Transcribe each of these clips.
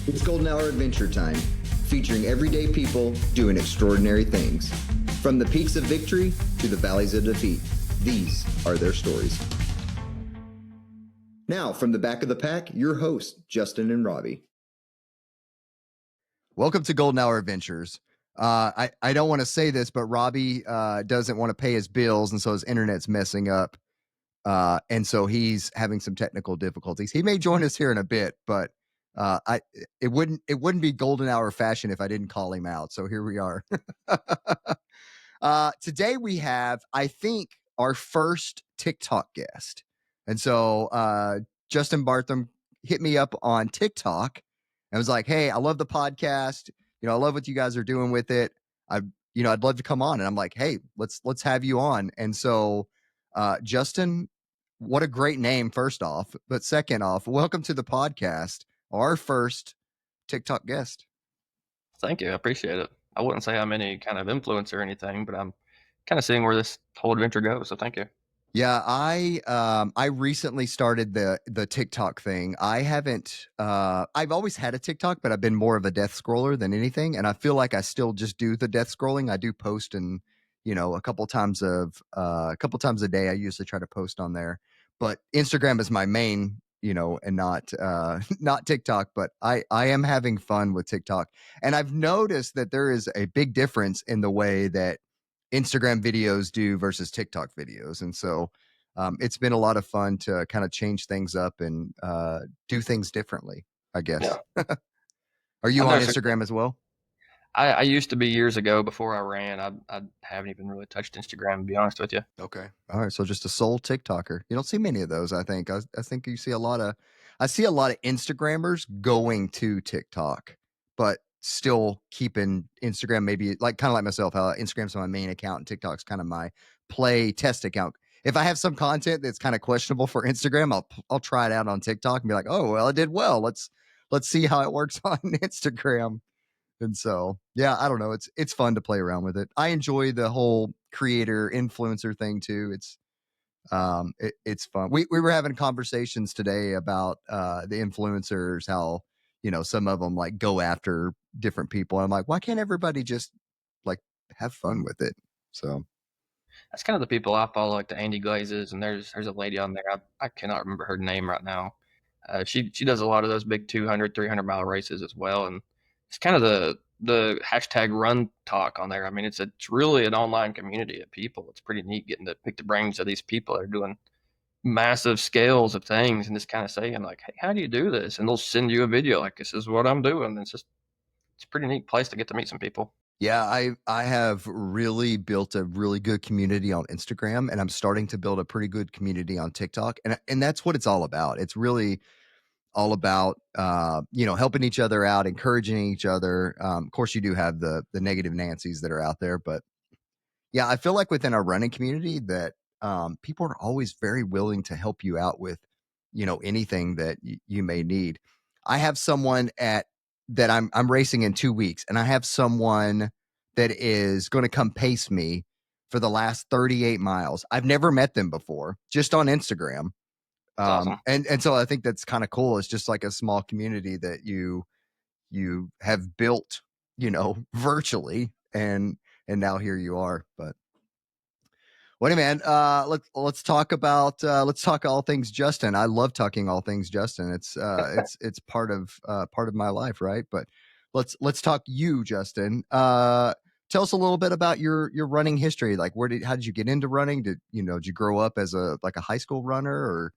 It's Golden Hour Adventure Time, featuring everyday people doing extraordinary things. From the peaks of victory to the valleys of defeat, these are their stories. Now, from the back of the pack, your hosts, Justin and Robbie. Welcome to Golden Hour Adventures. I don't want to say this, but Robbie doesn't want to pay his bills, and so his internet's messing up. And so he's having some technical difficulties. He may join us here in a bit, but it wouldn't be Golden Hour fashion if I didn't call him out. So here we are. Today we have, I think, our first TikTok guest. And so Justin Bartram hit me up on TikTok and was like, "Hey, I love the podcast. I love what you guys are doing with it. I'd love to come on." And I'm like, "Hey, let's have you on." And so Justin, what a great name, first off. But second off, welcome to the podcast, our first TikTok guest. Thank you. I appreciate it. I wouldn't say I'm any kind of influencer or anything, but I'm kind of seeing where this whole adventure goes. So thank you. Yeah, I recently started the TikTok thing. I haven't I've always had a TikTok, but I've been more of a death scroller than anything, and I feel like I still just do the death scrolling. I do post, and a couple times a day I usually try to post on there. But Instagram is my main, and not not TikTok, but I am having fun with TikTok. And I've noticed that there is a big difference in the way that Instagram videos do versus TikTok videos. And so it's been a lot of fun to kind of change things up and do things differently, I guess. Yeah. Are you I've on noticed Instagram as well? I used to be years ago before I ran. I haven't even really touched Instagram, to be honest with you. Okay. All right. So just a sole TikToker. You don't see many of those, I think. I think you see I see a lot of Instagrammers going to TikTok, but still keeping Instagram, maybe kind of like myself, how Instagram's my main account and TikTok's kind of my play test account. If I have some content that's kind of questionable for Instagram, I'll try it out on TikTok and be like, "Oh, well, it did well. Let's see how it works on Instagram." And so, yeah, I don't know. It's fun to play around with it. I enjoy the whole creator influencer thing too. It's fun. We were having conversations today about the influencers, how some of them like go after different people. And I'm like, why can't everybody just like have fun with it? So That's kind of the people I follow, like the Andy Glazes, and there's a lady on there. I cannot remember her name right now. She does a lot of those big 200, 300 mile races as well, and it's kind of the hashtag run talk on there. I mean, it's really an online community of people. It's pretty neat getting to pick the brains of these people that are doing massive scales of things and just kind of saying like, "Hey, how do you do this?" And they'll send you a video like, "This is what I'm doing." It's a pretty neat place to get to meet some people. yeah, I have really built a really good community on Instagram, and I'm starting to build a pretty good community on TikTok, and that's what it's all about. It's really all about helping each other out, encouraging each other. Of course, you do have the negative Nancy's that are out there, but yeah, I feel like within our running community that people are always very willing to help you out with anything that you may need. I have someone that I'm racing in 2 weeks, and I have someone that is going to come pace me for the last 38 miles. I've never met them before, just on Instagram. It's awesome. And so I think that's kind of cool. It's just like a small community that you have built, virtually, and now here you are. But well, hey, man, let's talk about let's talk all things Justin. I love talking all things Justin. It's part of my life, right? But let's talk you, Justin. Tell us a little bit about your running history. Like, how did you get into running? Did you grow up as a high school runner, or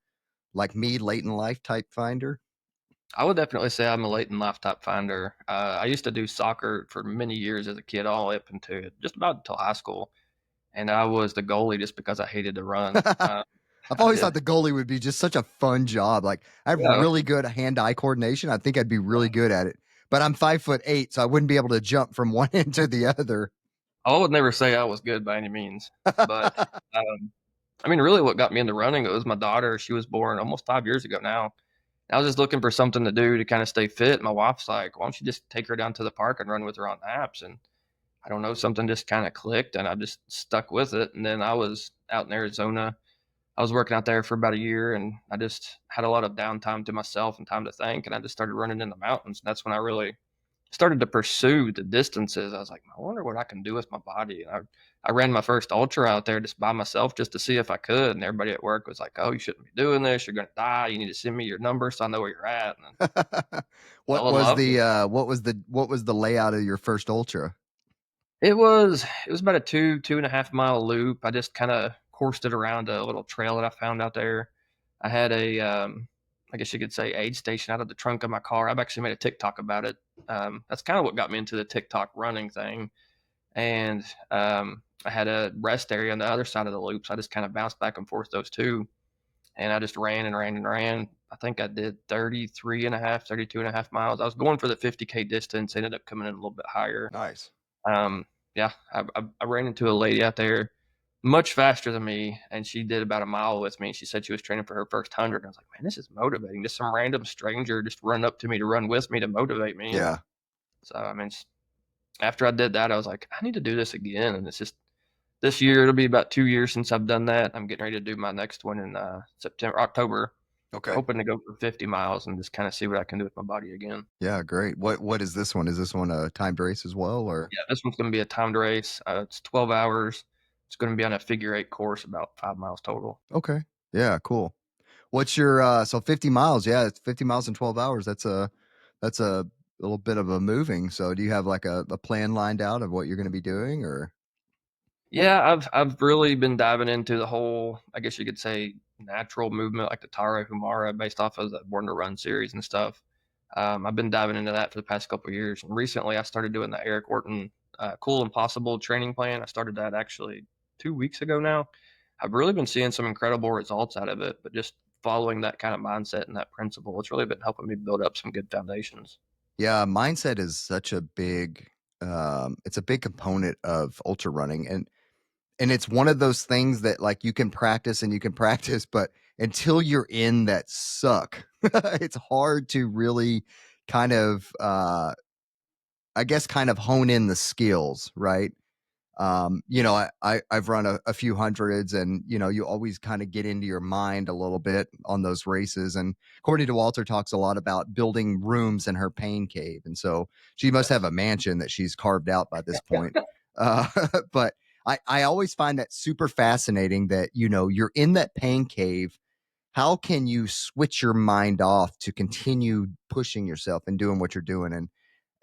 like me, late in life type finder? I would definitely say I'm a late in life type finder. I used to do soccer for many years as a kid, all the way up into just about until high school, and I was the goalie just because I hated to run. I've I always did. thought the goalie would be just such a fun job. Like, I have Yeah, really good hand-eye coordination. I think I'd be really good at it. But I'm 5'8", so I wouldn't be able to jump from one end to the other. I would never say I was good by any means, but I mean, really, what got me into running, it was my daughter. She was born almost 5 years ago now. I was just looking for something to do to kind of stay fit. My wife's like, "Why don't you just take her down to the park and run with her on naps?" And I don't know, something just kind of clicked, and I just stuck with it. And then I was out in Arizona. I was working out there for about a year, and I just had a lot of downtime to myself and time to think, and I just started running in the mountains. And that's when I really started to pursue the distances. I was like, I wonder what I can do with my body. And I ran my first ultra out there just by myself just to see if I could. And everybody at work was like, "Oh, you shouldn't be doing this. You're gonna die. You need to send me your number so I know where you're at." And I What fell in was love with the it. what was the layout of your first ultra? It was about a 2.5 mile loop. I just kind of coursed it around a little trail that I found out there. I had I guess you could say aid station out of the trunk of my car. I've actually made a TikTok about it. That's kind of what got me into the TikTok running thing. And I had a rest area on the other side of the loop, so I just kind of bounced back and forth those two, and I just ran and ran and ran. I think I did 33 and a half, 32 and a half miles. I was going for the 50K distance, ended up coming in a little bit higher. Nice. Yeah, I ran into a lady out there much faster than me, and she did about a mile with me. She said she was training for her first 100. I was like, man, this is motivating. Just some random stranger just run up to me to run with me to motivate me. And Yeah. so, I mean, after I did that, I was like, I need to do this again. And it's just this year, it'll be about 2 years since I've done that. I'm getting ready to do my next one in October, Okay. hoping to go for 50 miles and just kind of see what I can do with my body again. Yeah, great. What is this one? Is this one a timed race as well, or? Yeah, this one's going to be a timed race. It's 12 hours. It's going to be on a figure eight course, about 5 miles total. Okay. Yeah, cool. What's your so 50 miles? Yeah, it's 50 miles in 12 hours. That's a little bit of a moving. So do you have like a plan lined out of what you're going to be doing, or? Yeah, I've really been diving into the whole, I guess you could say, natural movement, like the Tara Humara, based off of the Born to Run series and stuff. I've been diving into that for the past couple of years, and recently I started doing the Eric Orton Cool Impossible training plan. I started that actually 2 weeks ago now. I've really been seeing some incredible results out of it, but just following that kind of mindset and that principle, it's really been helping me build up some good foundations. Yeah, mindset is such a big it's a big component of ultra running, and it's one of those things that like you can practice and you can practice, but until you're in that suck, it's hard to really kind of I guess kind of hone in the skills, right? I've run a few hundreds, and you always kind of get into your mind a little bit on those races. And according to Walter, talks a lot about building rooms in her pain cave, and so she must have Yes. a mansion that she's carved out by this point. Uh, but I always find that super fascinating that you're in that pain cave. How can you switch your mind off to continue pushing yourself and doing what you're doing?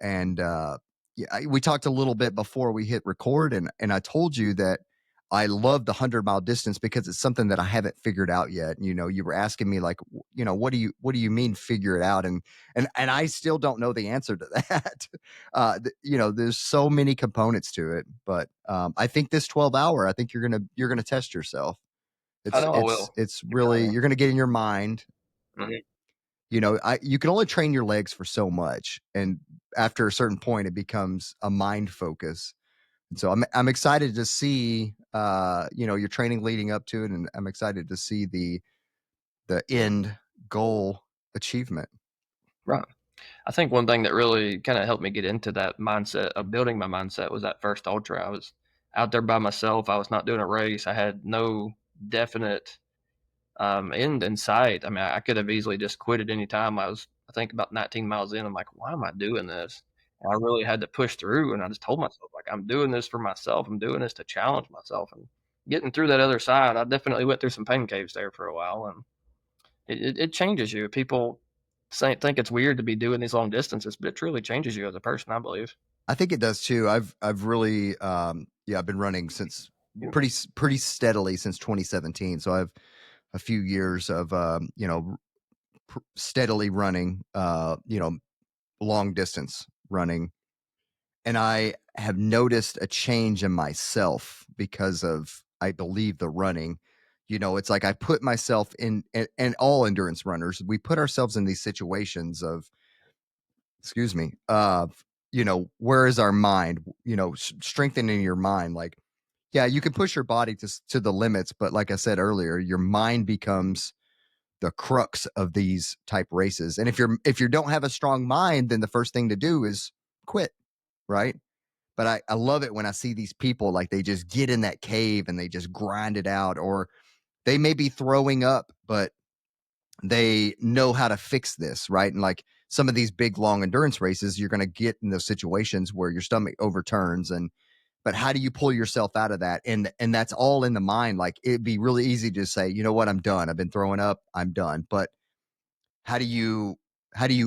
And yeah, we talked a little bit before we hit record, and I told you that I love the 100-mile distance because it's something that I haven't figured out yet. You were asking me like, what do you mean figure it out? And I still don't know the answer to that. There's so many components to it, but I think this 12-hour, I think you're gonna test yourself. I It's know I it's will. it's really you're gonna get in your mind. Mhm. You can only train your legs for so much, and after a certain point it becomes a mind focus. And so I'm excited to see your training leading up to it, and I'm excited to see the end goal achievement. Right. I think one thing that really kind of helped me get into that mindset of building my mindset was that first ultra. I was out there by myself. I was not doing a race. I had no definite end in sight. I mean, I could have easily just quit at any time. I think, about 19 miles in. I'm like, why am I doing this? And I really had to push through. And I just told myself, like, I'm doing this for myself. I'm doing this to challenge myself. And getting through that other side, I definitely went through some pain caves there for a while. And it changes you. People think it's weird to be doing these long distances, but it truly changes you as a person, I believe. I think it does too. I've really I've been running since pretty steadily since 2017. So I've a few years of steadily running long distance running. And I have noticed a change in myself because of, I believe, the running. It's like I put myself in, and all endurance runners, we put ourselves in these situations of, excuse me, where is our mind? Strengthening your mind. Like, yeah, you can push your body to the limits, but like I said earlier, your mind becomes the crux of these type races. And if you don't have a strong mind, then the first thing to do is quit, right? But I love it when I see these people, like they just get in that cave and they just grind it out, or they may be throwing up, but they know how to fix this, right? And like some of these big long endurance races, you're going to get in those situations where your stomach overturns, and but how do you pull yourself out of that? And that's all in the mind. Like it'd be really easy to say, you know what, I'm done. I've been throwing up, I'm done. But how do you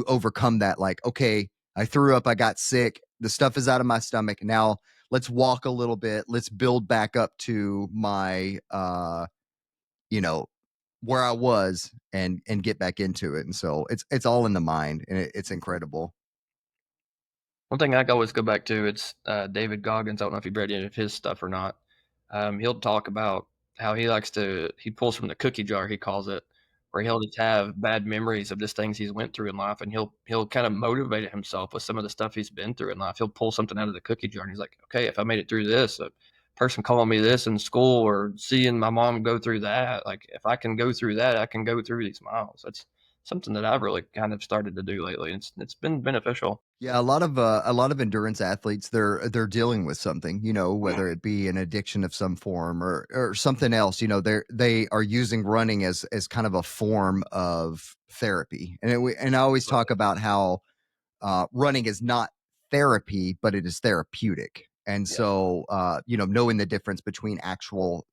overcome that? Like, okay, I threw up, I got sick, the stuff is out of my stomach. Now let's walk a little bit. Let's build back up to my you know, where I was and get back into it. And so it's all in the mind, and it's incredible. One thing I always go back to, it's David Goggins. I don't know if you've read any of his stuff or not. He'll talk about how he pulls from the cookie jar, he calls it, where he'll just have bad memories of just things he's went through in life, and he'll kind of motivate himself with some of the stuff he's been through in life. He'll pull something out of the cookie jar, and he's like, okay, if I made it through this, a person calling me this in school, or seeing my mom go through that, like if I can go through that, I can go through these miles. That's something that I've really kind of started to do lately. It's been beneficial. Yeah, a lot of endurance athletes, they're dealing with something, you know, whether it be an addiction of some form or something else. You know, they are using running as kind of a form of therapy. And I always talk about how running is not therapy, but it is therapeutic. And Yeah. so you know, knowing the difference between actual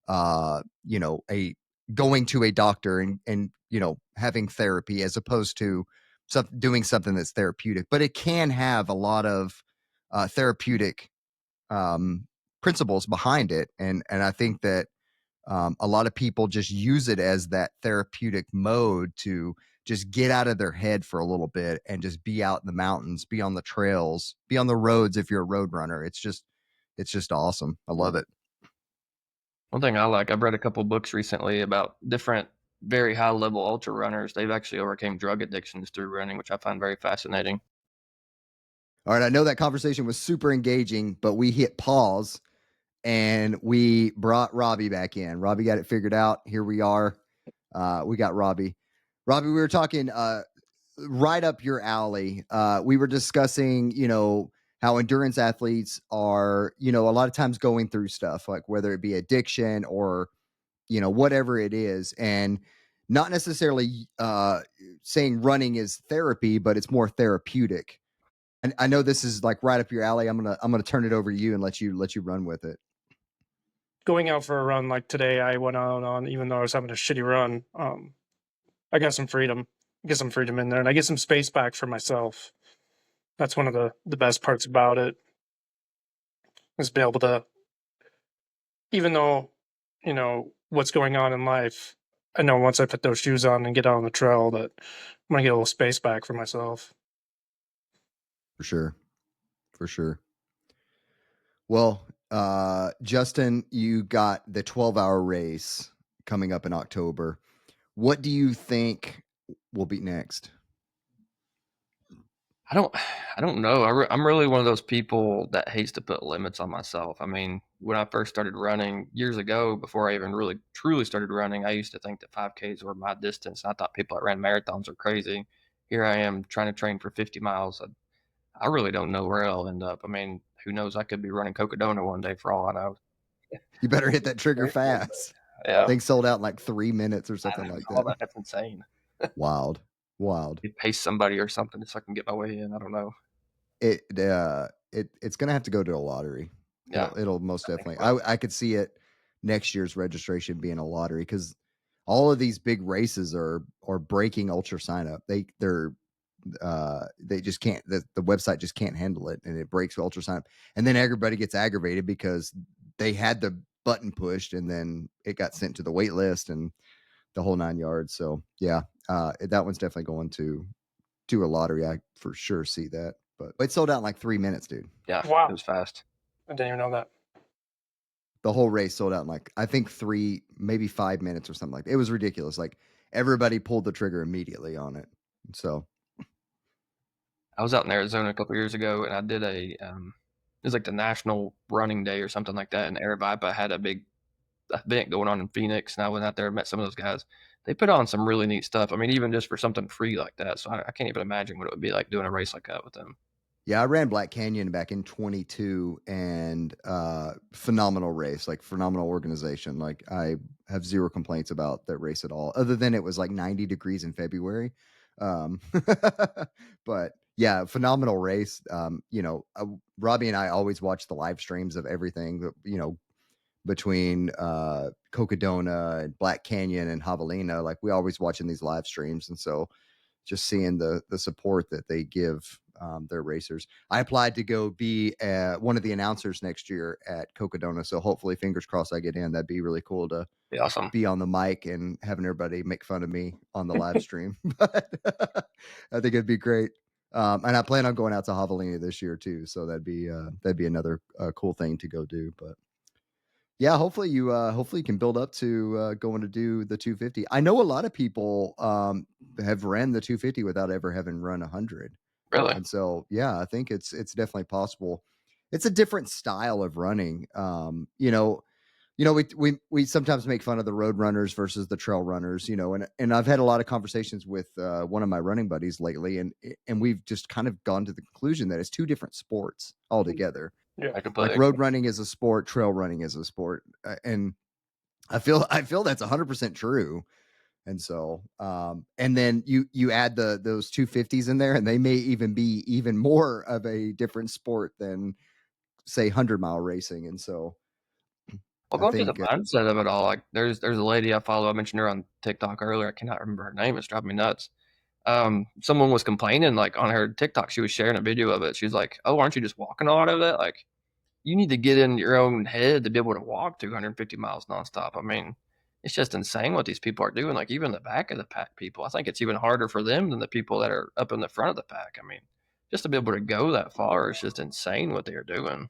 you know, a going to a doctor and you know, having therapy as opposed to doing something that's therapeutic, but it can have a lot of therapeutic um, principles behind it, and I think that a lot of people just use it as that therapeutic mode to just get out of their head for a little bit and just be out in the mountains, be on the trails, be on the roads if you're a road runner. It's just awesome. I love it. One thing I like, I've read a couple books recently about different very high level ultra runners. They've actually overcame drug addictions through running, which I find very fascinating. All right, I know that conversation was super engaging, but we hit pause and we brought Robbie back in. Robbie got it figured out. Here we are. We got Robbie. Robbie, we were talking right up your alley. We were discussing, you know, how endurance athletes are, you know, a lot of times going through stuff like whether it be addiction or, you know, whatever it is. And not necessarily saying running is therapy, but it's more therapeutic. And I know this is like right up your alley. I'm gonna turn it over to you and let you run with it. Going out for a run like today, I went out on, even though I was having a shitty run, I got some freedom, in there, and I get some space back for myself. That's one of the best parts about it, is be able to, even though, you know, what's going on in life, I know once I put those shoes on and get out on the trail that I'm gonna get a little space back for myself. For sure. For sure. Well, Justin, you got the 12-hour race coming up in October. What do you think will be next? I don't, I don't know. I'm really one of those people that hates to put limits on myself. I mean, when I first started running years ago, before I even really truly started running, I used to think that 5Ks were my distance. I thought people that ran marathons are crazy. Here I am trying to train for 50 miles. I really don't know where I'll end up. I mean, who knows? I could be running Cocodona one day for all I know. You better hit that trigger fast. Yeah, Things sold out in like 3 minutes or I something like saw that. that. That's insane. Wild. Wild. You pace somebody or something so I can get my way in. I don't know. It's gonna have to go to a lottery. Yeah, It'll most I think definitely. so. I could see it next year's registration being a lottery because all of these big races are breaking ultra sign up. They just can't, the website just can't handle it, and it breaks ultra sign up, and then everybody gets aggravated because they had the button pushed and then it got sent to the wait list and the whole 9 yards. So yeah, that one's definitely going to a lottery. I for sure see that, but it sold out in like 3 minutes, dude. Yeah, it Wow, was fast. I didn't even know that. The whole race sold out in like, I think 3, maybe 5 minutes or something like that. It was ridiculous. Like everybody pulled the trigger immediately on it. So I was out in Arizona a couple years ago, and I did it was like the National Running Day or something like that, and Aravaipa had a big event going on in Phoenix, and I went out there and met some of those guys. They put on some really neat stuff. I mean, even just for something free like that. So I can't even imagine what it would be like doing a race like that with them. Yeah, I ran Black Canyon back in 22 and phenomenal race, like phenomenal organization. Like I have zero complaints about that race at all, other than it was like 90 degrees in February. Um, but yeah, phenomenal race. Robbie and I always watch the live streams of everything, between Cocodona and Black Canyon and Javelina. Like we always watching these live streams. And so just seeing the support that they give their racers. I applied to go be one of the announcers next year at Cocodona, so hopefully, fingers crossed, I get in. That'd be really cool to Be awesome. be on the mic and having everybody make fun of me on the live stream. But I think it'd be great. And I plan on going out to Javelina this year too, so that'd be another cool thing to go do. But yeah, hopefully you can build up to going to do the 250. I know a lot of people have ran the 250 without ever having run 100. Really? And so, yeah, I think it's definitely possible. It's a different style of running. We sometimes make fun of the road runners versus the trail runners, and I've had a lot of conversations with one of my running buddies lately, and we've just kind of gone to the conclusion that it's two different sports altogether. Yeah. I completely Like road running is a sport, trail running is a sport, and I feel that's 100% true. And so, and then you add those 250s in there, and they may even be even more of a different sport than say 100-mile racing. And so, Well, I going through the think mindset of it all, like there's a lady I follow. I mentioned her on TikTok earlier. I cannot remember her name. It's driving me nuts. Someone was complaining like on her TikTok. She was sharing a video of it. She's like, "Oh, aren't you just walking a lot of it? Like, you need to get in your own head to be able to walk 250 miles nonstop." I mean, it's just insane what these people are doing. Like even the back of the pack people, I think it's even harder for them than the people that are up in the front of the pack. I mean, just to be able to go that far is just insane what they are doing.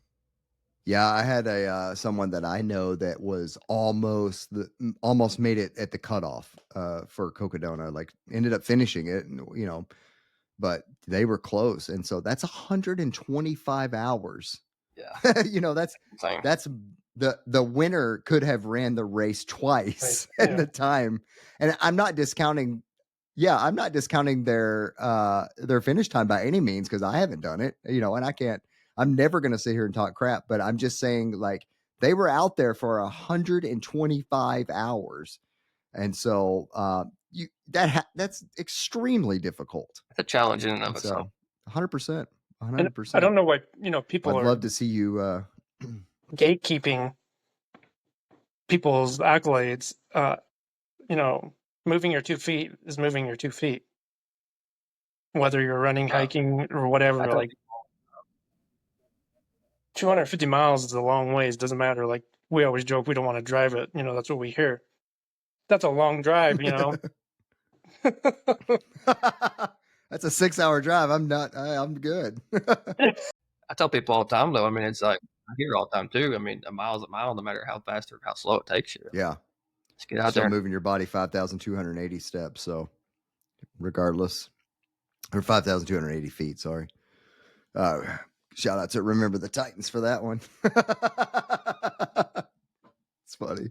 yeah, I had a someone that I know that was almost made it at the cutoff for Cocodona, like ended up finishing it, and but they were close, and so that's 125 hours. Yeah, That's insane. the winner could have ran the race twice Right, at the time, and I'm not discounting. Yeah, I'm not discounting their finish time by any means, because I haven't done it, and I can't. I'm never going to sit here and talk crap, but I'm just saying, like, they were out there for 125 hours, and so that's extremely difficult. It's a challenge in and of And itself. so, 100%, And 100%. I don't know why people I'd are love to see you. gatekeeping people's accolades. Moving your 2 feet is moving your 2 feet, whether you're running, hiking, or I whatever. tell Like 250 miles is a long ways. Doesn't matter. Like we always joke, we don't want to drive it. That's what we hear. That's a long drive. That's a 6-hour drive. I'm not. I'm good. I tell people all the time, though. I mean, it's like I hear all the time too. I mean, a mile's a mile, no matter how fast or how slow it takes you. Yeah, Just get out still there. moving your body 5,280 steps. So, regardless, or 5,280 feet. Sorry. Shout out to Remember the Titans for that one. It's funny.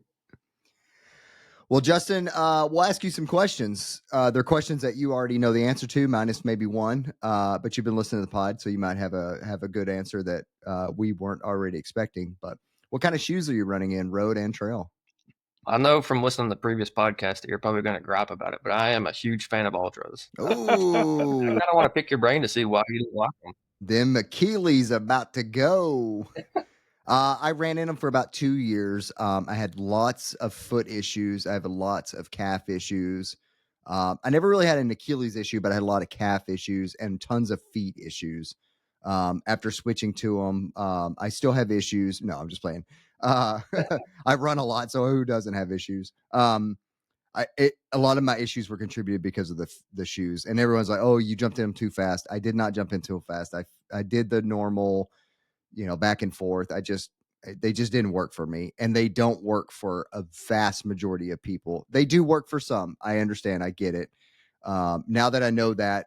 Well, Justin, we'll ask you some questions. They're questions that you already know the answer to, minus maybe one. But you've been listening to the pod, so you might have a good answer that we weren't already expecting. But what kind of shoes are you running in, road and trail? I know from listening to the previous podcast that you're probably going to gripe about it, but I am a huge fan of ultras. I Oh, kind of want to pick your brain to see why you don't like them. them Achilles about to go. I ran in them for about 2 years. I had lots of foot issues. I have lots of calf issues. I never really had an Achilles issue, but I had a lot of calf issues and tons of feet issues. After switching to them, I still have issues. No, I'm just playing. I run a lot, so who doesn't have issues? A lot of my issues were contributed because of the shoes, and everyone's like, "Oh, you jumped in them too fast." I did not jump into them fast. I did the normal, back and forth. They just didn't work for me, and they don't work for a vast majority of people. They do work for some. I understand. I get it. Now that I know that,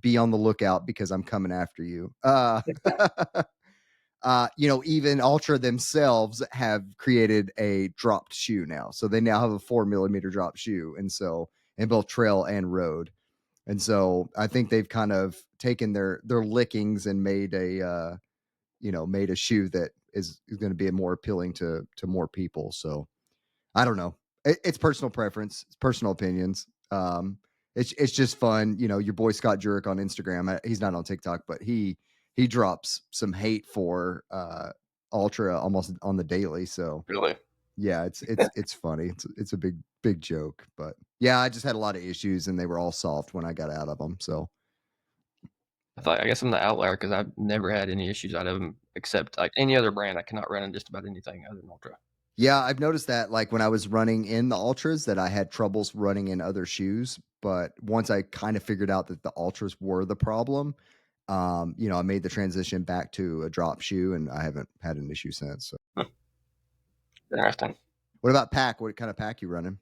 be on the lookout because I'm coming after you. Even Ultra themselves have created a dropped shoe now. So they now have a 4 millimeter drop shoe. And so in both trail and road. And so I think they've kind of taken their lickings and made a made a shoe that is going to be more appealing to more people. So I don't know. It's personal preference, it's personal opinions. It's just fun. Your boy Scott Jurek on Instagram. He's not on TikTok, but he drops some hate for Ultra almost on the daily. So Really? yeah, it's funny. It's a big joke, but yeah, I just had a lot of issues and they were all solved when I got out of them. So I guess I'm the outlier because I've never had any issues out of them except like any other brand. I cannot run in just about anything other than Ultra. yeah, I've noticed that like when I was running in the Ultras that I had troubles running in other shoes, but once I kind of figured out that the Ultras were the problem, I made the transition back to a drop shoe and I haven't had an issue since. So. Interesting. What about pack? What kind of pack you running?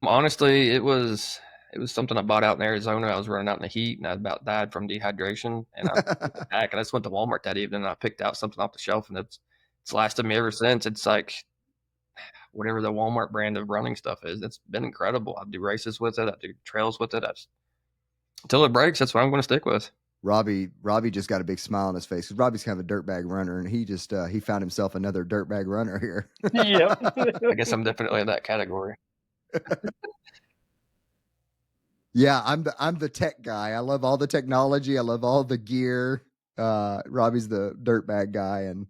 Honestly, it was something I bought out in Arizona. I was running out in the heat and I about died from dehydration. And I took the pack and I just went to Walmart that evening and I picked out something off the shelf and it's lasted me ever since. It's like whatever the Walmart brand of running stuff is. It's been incredible. I do races with it. I do trails with it. Until it breaks, that's what I'm going to stick with. Robbie just got a big smile on his face because Robbie's kind of a dirtbag runner, and he just he found himself another dirtbag runner here. Yep. I guess I'm definitely in that category. Yeah, I'm the tech guy. I love all the technology. I love all the gear. Robbie's the dirtbag guy, and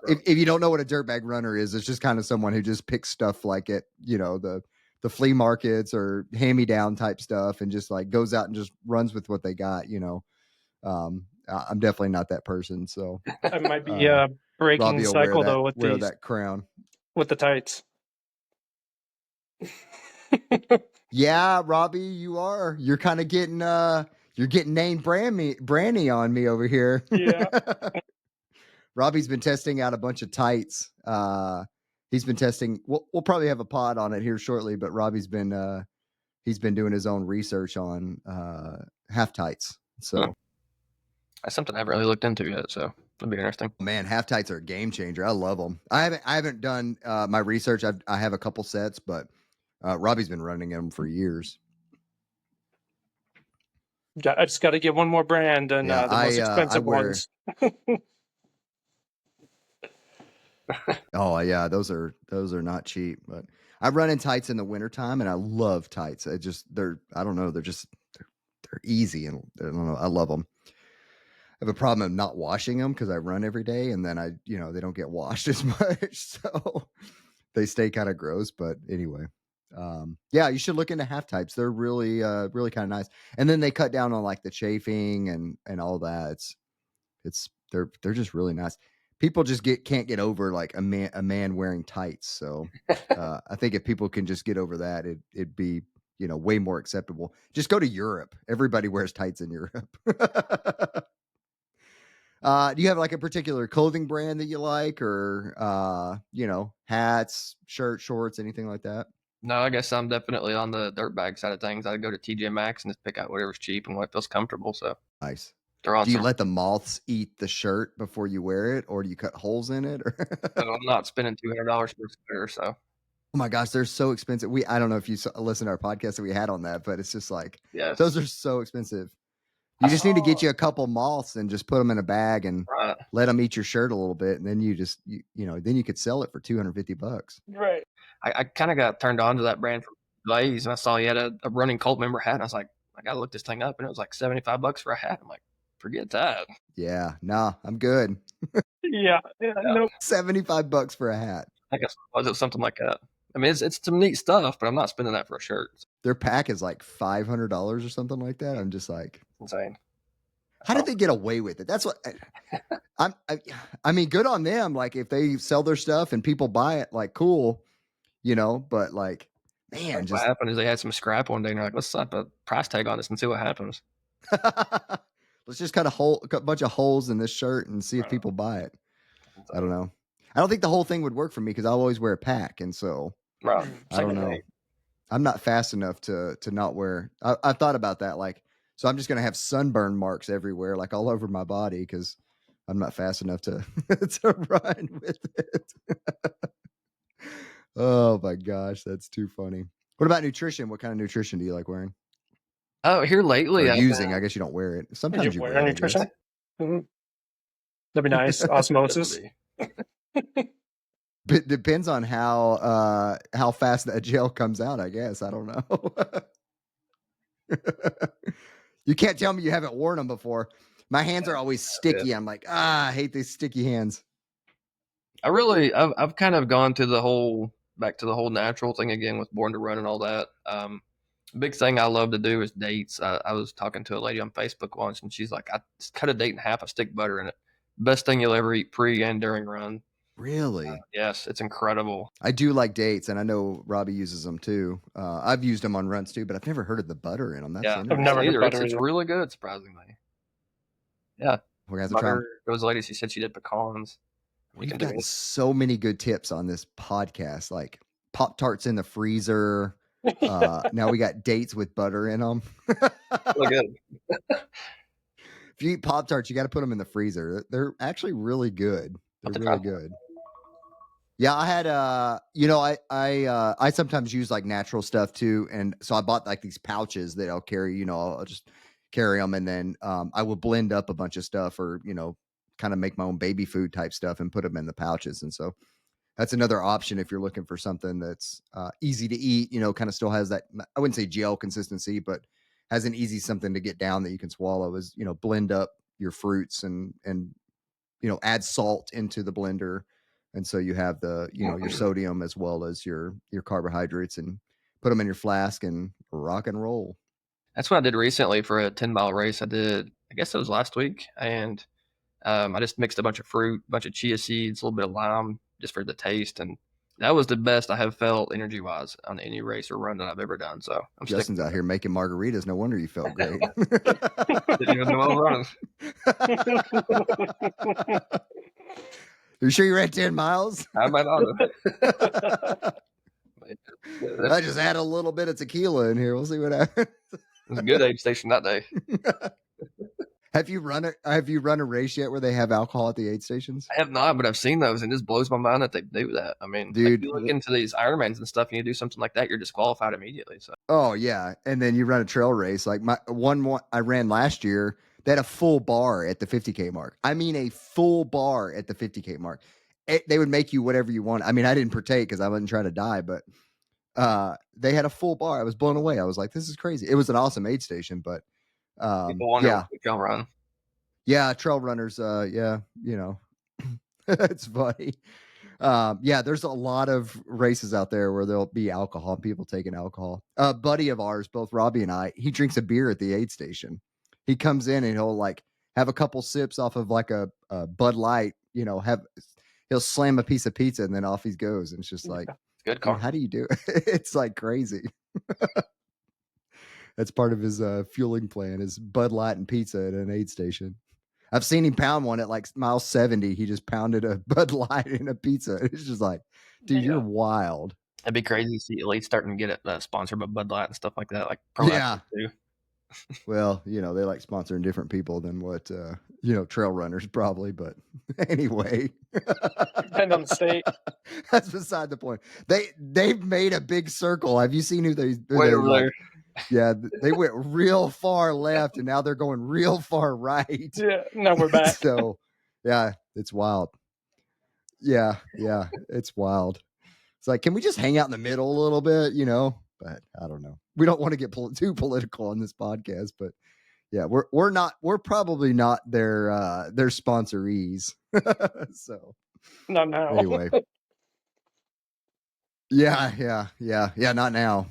if you don't know what a dirtbag runner is, it's just kind of someone who just picks stuff like at the flea markets or hand-me-down type stuff, and just like goes out and just runs with what they got. I'm definitely not that person. So I might be breaking Robbie will cycle wear though with that crown with the tights. Yeah, Robbie, you're kind of getting you're getting named Brandy on me over here. Yeah. Robbie's been testing out a bunch of tights. He's been testing. We'll probably have a pod on it here shortly, but Robbie's been he's been doing his own research on half tights. So that's something I haven't really looked into yet. So it'll be interesting. Man, half tights are a game changer. I love them. I haven't done my research. I have a couple sets, but Robbie's been running them for years. I just got to get one more brand and the most expensive ones. Oh yeah, those are not cheap. But I run in tights in the wintertime and I love tights. They're easy and I don't know. I love them. I have a problem of not washing them because I run every day and then they don't get washed as much, so they stay kind of gross. But anyway, yeah, you should look into half types. They're really really kind of nice, and then they cut down on like the chafing and all that. They're just really nice. People just can't get over like a man wearing tights. So I think if people can just get over that, it'd be way more acceptable. Just go to Europe. Everybody wears tights in Europe. Do you have like a particular clothing brand that you like, or hats, shirts, shorts, anything like that? No, I guess I'm definitely on the dirtbag side of things. I go to TJ Maxx and just pick out whatever's cheap and what feels comfortable. So Nice. Do you let the moths eat the shirt before you wear it, or do you cut holes in it? I'm not spending $200 for a sweater, so. Oh my gosh, they're so expensive. I don't know if you listened to our podcast that we had on that, but it's just like, yes, those are so expensive. You just need to get you a couple moths and just put them in a bag and let them eat your shirt a little bit, and then then you could sell it for $250. Right. I kind of got turned on to that brand from Blaze, and I saw he had a running cult member hat, and I was like, I gotta look this thing up, and it was like $75 for a hat. I'm like, forget that. Yeah, nah, I'm good. Yeah. Nope. $75 for a hat. I guess was it something like that. I mean, it's some neat stuff, but I'm not spending that for a shirt. Their pack is like $500 or something like that. I'm just like, insane. How did they get away with it? That's what I mean, good on them. Like if they sell their stuff and people buy it, like cool, but like, man, what happened is they had some scrap one day and they're like, let's slap a price tag on this and see what happens. Let's just cut a bunch of holes in this shirt and see if people buy it. I don't know. I don't think the whole thing would work for me because I always wear a pack. And so I don't know. I'm not fast enough to not wear. I thought about that. Like, so I'm just going to have sunburn marks everywhere, like all over my body, because I'm not fast enough to run with it. Oh my gosh, that's too funny. What about nutrition? What kind of nutrition do you like wearing? Oh, here Or lately, using. I guess you don't wear it. Did you Sometimes you wear wear it, I guess. nutrition? Mhm. That'd be nice. Could Osmosis. be. But depends on how fast that gel comes out, I guess. I don't know. You can't tell me you haven't worn them before. My hands are always sticky. I'm like, I hate these sticky hands. I've kind of gone to back to the whole natural thing again with Born to Run and all that. Big thing I love to do is dates. I was talking to a lady on Facebook once, and she's like, "I just cut a date in half, I stick butter in it. Best thing you'll ever eat pre and during run." Really? Yes, it's incredible. I do like dates, and I know Robbie uses them too. I've used them on runs too, but I've never heard of the butter in them. That's Yeah, interesting. never heard either. butter It's either. really good, surprisingly. Yeah, We're gonna have to try 'em. butter. There was a lady, she said she did pecans. You We've can do gotten it. so many good tips on this podcast, like Pop-Tarts in the freezer. Now we got dates with butter in them. Really good. If you eat Pop-Tarts, you got to put them in the freezer. They're actually really good. They're Have to really try. good. Yeah, I had I sometimes use like natural stuff too, and so I bought like these pouches that I'll carry. I'll just carry them, and then I would blend up a bunch of stuff, or kind of make my own baby food type stuff and put them in the pouches. And so that's another option if you're looking for something that's easy to eat. Kind of still has that, I wouldn't say gel consistency, but has an easy something to get down that you can swallow. Is blend up your fruits and add salt into the blender, and so you have the your sodium as well as your carbohydrates, and put them in your flask and rock and roll. That's what I did recently for a 10-mile race. I guess it was last week, and I just mixed a bunch of fruit, a bunch of chia seeds, a little bit of lime, just for the taste, and that was the best I have felt energy wise on any race or run that I've ever done. So I'm Justin's out here making margaritas. No wonder you felt great. Didn't even know I was running. You sure you ran 10 miles? I might not have. I just add a little bit of tequila in here. We'll see what happens. It was a good aid station that day. Have you run a race yet where they have alcohol at the aid stations? I have not, but I've seen those, and it just blows my mind that they do that. I mean, dude, if you look into these Ironmans and stuff, and you do something like that, you're disqualified immediately. So. Oh yeah, and then you run a trail race like my one I ran last year. They had a full bar at the 50K mark. I mean, a full bar at the 50K mark. They would make you whatever you want. I mean, I didn't partake because I wasn't trying to die, but they had a full bar. I was blown away. I was like, this is crazy. It was an awesome aid station, but people wonder yeah, what trail run. Yeah, trail runners. Yeah, it's funny. Yeah, there's a lot of races out there where there'll be alcohol, people taking alcohol. A buddy of ours, both Robbie and I, he drinks a beer at the aid station. He comes in and he'll like have a couple sips off of like a Bud Light, he'll slam a piece of pizza and then off he goes. And it's just like, good car. How do you do it? It's like crazy. That's part of his fueling plan is Bud Light and pizza at an aid station. I've seen him pound one at like mile 70. He just pounded a Bud Light and a pizza. It's just like, dude, you're wild. It'd be crazy to see Elite starting to get it sponsored by Bud Light and stuff like that. Like yeah. Too. Well, they like sponsoring different people than what trail runners probably. But anyway, depend on the state. That's beside the point. They've made a big circle. Have you seen who they over there? Yeah, they went real far left, and now they're going real far right. Yeah, now we're back. So, yeah, it's wild. Yeah, it's wild. It's like, can we just hang out in the middle a little bit, But I don't know. We don't want to get too political on this podcast, but yeah, we're probably not their sponsorees. So, not now. Anyway. Yeah, not now.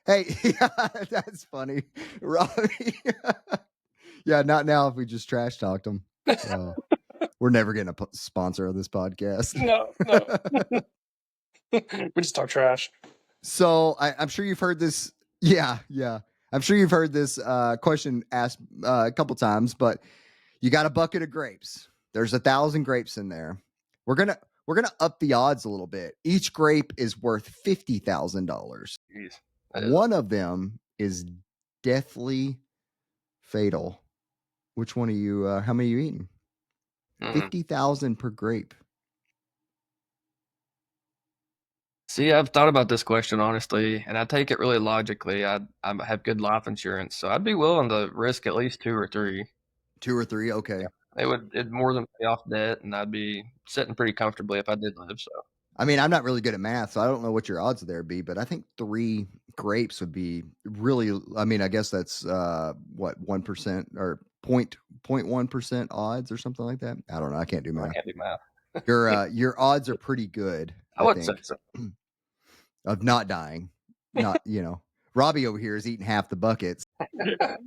Hey, yeah, that's funny, Robbie. Yeah, not now. If we just trash talked them, we're never getting a sponsor of this podcast. No. We just talk trash. So I'm sure you've heard this. Yeah. I'm sure you've heard this question asked a couple times. But you got a bucket of grapes. There's 1,000 grapes in there. We're gonna up the odds a little bit. Each grape is worth $50,000. One of them is deathly fatal. Which one are you? How many are you eating? 50,000 per grape. See, I've thought about this question honestly, and I take it really logically. I have good life insurance, so I'd be willing to risk at least two or three. 2 or 3? Okay. It'd more than pay off debt, and I'd be sitting pretty comfortably if I did live. So I mean, I'm not really good at math, so I don't know what your odds there be, but I think 3 grapes would be really, I mean, I guess that's what, 1% or 0.1% odds or something like that. I don't know. I can't do I math. can't do math. Your odds are pretty good, I I would say think, so. of not dying. Not, Robbie over here is eating half the buckets.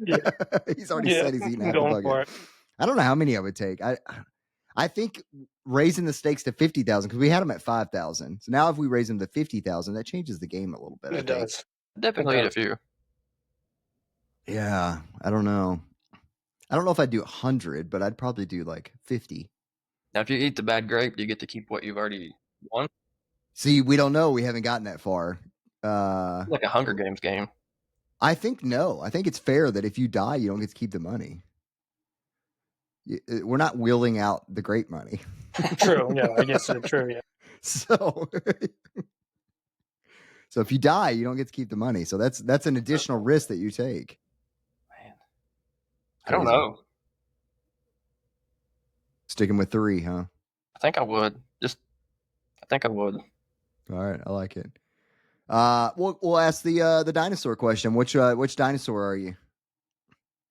Yeah, He's already yeah, said he's eating I'm half the going for bucket. it. I don't know how many I would take. I think raising the stakes to 50,000, because we had them at 5,000. So now if we raise them to 50,000, that changes the game a little bit. I It think. does. Definitely eat a few. Yeah, I don't know. I don't know if I'd do 100, but I'd probably do like 50. Now, if you eat the bad grape, do you get to keep what you've already won? See, we don't know. We haven't gotten that far. Like a Hunger Games game. I think no. I think it's fair that if you die, you don't get to keep the money. We're not wheeling out the grape money. True. Yeah, I guess it's true. Yeah. So if you die, you don't get to keep the money. So that's an additional risk that you take. Man, I don't know. Sticking with 3, huh? I think I would. I think I would. All right, I like it. We'll ask the dinosaur question. Which dinosaur are you?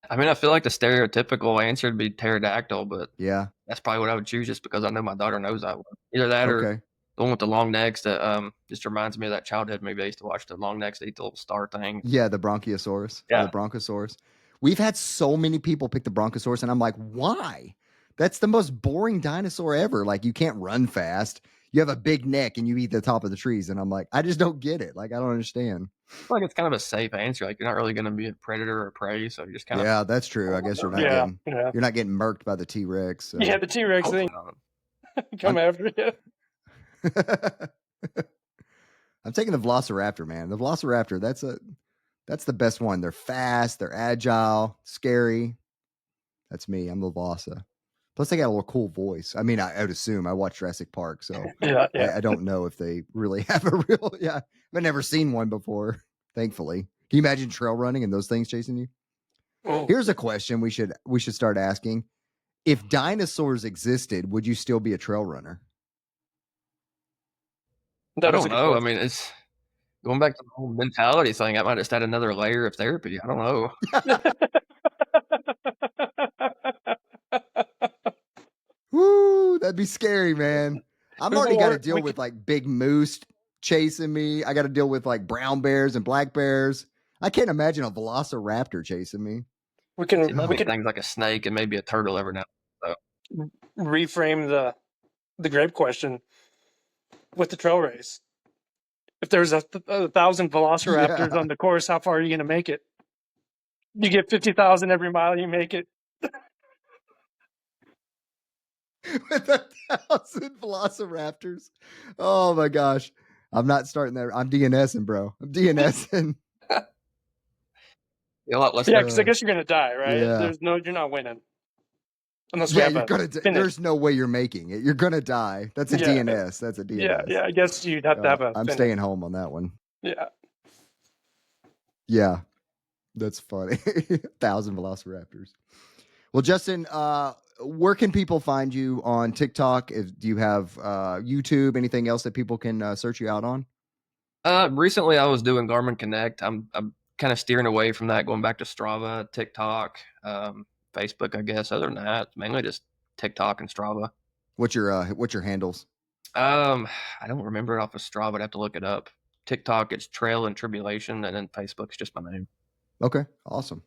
I mean, I feel like the stereotypical answer would be pterodactyl, but Yeah. that's probably what I would choose just because I know my daughter knows that one. Either that or Okay. the one with the long necks that just reminds me of that childhood movie I used to watch. The long necks that eat the little star thing. Yeah, the Bronchiosaurus. Yeah. The Bronchosaurus. We've had so many people pick the Bronchosaurus, and I'm like, why? That's the most boring dinosaur ever. Like, you can't run fast. You have a big neck and you eat the top of the trees. And I'm like, I just don't get it. Like, I don't understand. I feel like it's kind of a safe answer. Like, you're not really going to be a predator or prey, so you just kind of. Yeah, that's true. I guess you're not Yeah. you're not getting murked by the T-Rex. So. Yeah, the T-Rex thing come after you. I'm taking the Velociraptor, man. The Velociraptor, that's the best one. They're fast, they're agile, scary. That's me. I'm the Velosa. Plus, they got a little cool voice. I mean, I would assume. I watch Jurassic Park, so Yeah. I don't know if they really have a real. Yeah, I've never seen one before. Thankfully, can you imagine trail running and those things chasing you? Oh, Here's a question we should start asking: if dinosaurs existed, would you still be a trail runner? I don't know. I mean, it's going back to the whole mentality thing. I might just add another layer of therapy. I don't know. Woo, that'd be scary, man. I'm already got to deal we with like big moose chasing me. I got to deal with like brown bears and black bears. I can't imagine a velociraptor chasing me. we It can might be things like a snake and maybe a turtle every now and then. reframe the grape question with the trail race. If there's 1,000 velociraptors Yeah. on the course, how far are you going to make it? You get 50,000 every mile you make it. With 1,000 velociraptors. Oh my gosh. I'm not starting that. I'm DNSing, bro. I'm DNSing. A lot less. Yeah, because I guess you're going to die, right? Yeah. You're not winning. Unless Yeah, we have you're gonna. There's no way you're making it. You're gonna die. That's a Yeah. DNS. That's a DNS. Yeah, I guess you'd have to have a I'm finish. staying home on that one. Yeah. Yeah, that's funny. 1,000 velociraptors. Well, Justin, where can people find you on TikTok? Do you have YouTube? Anything else that people can search you out on? Recently, I was doing Garmin Connect. I'm kind of steering away from that, going back to Strava, TikTok, Facebook, I guess. Other than that, mainly just TikTok and Strava. What's your handles? I don't remember it off of Strava. I'd have to look it up. TikTok, it's Trail and Tribulation, and then Facebook's just my name. Okay, awesome.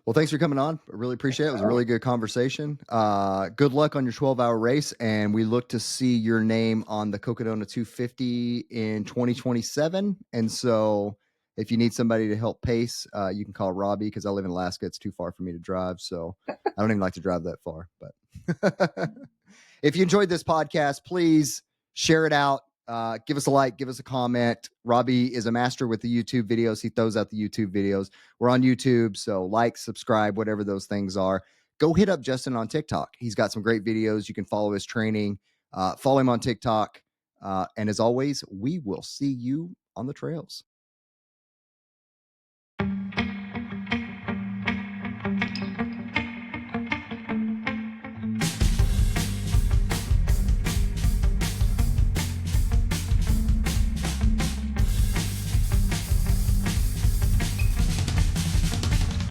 Well, thanks for coming on. I really appreciate it. It was a really good conversation. Good luck on your 12-hour race, and we look to see your name on the Cocodona 250 in 2027. And so if you need somebody to help pace, you can call Robbie, because I live in Alaska. It's too far for me to drive, so I don't even like to drive that far. But if you enjoyed this podcast, please share it out. Give us a like, give us a comment. Robbie is a master with the YouTube videos. He throws out the YouTube videos. We're on YouTube, so like, subscribe, whatever those things are. Go hit up Justin on TikTok. He's got some great videos. You can follow his training. Follow him on TikTok. And as always, we will see you on the trails.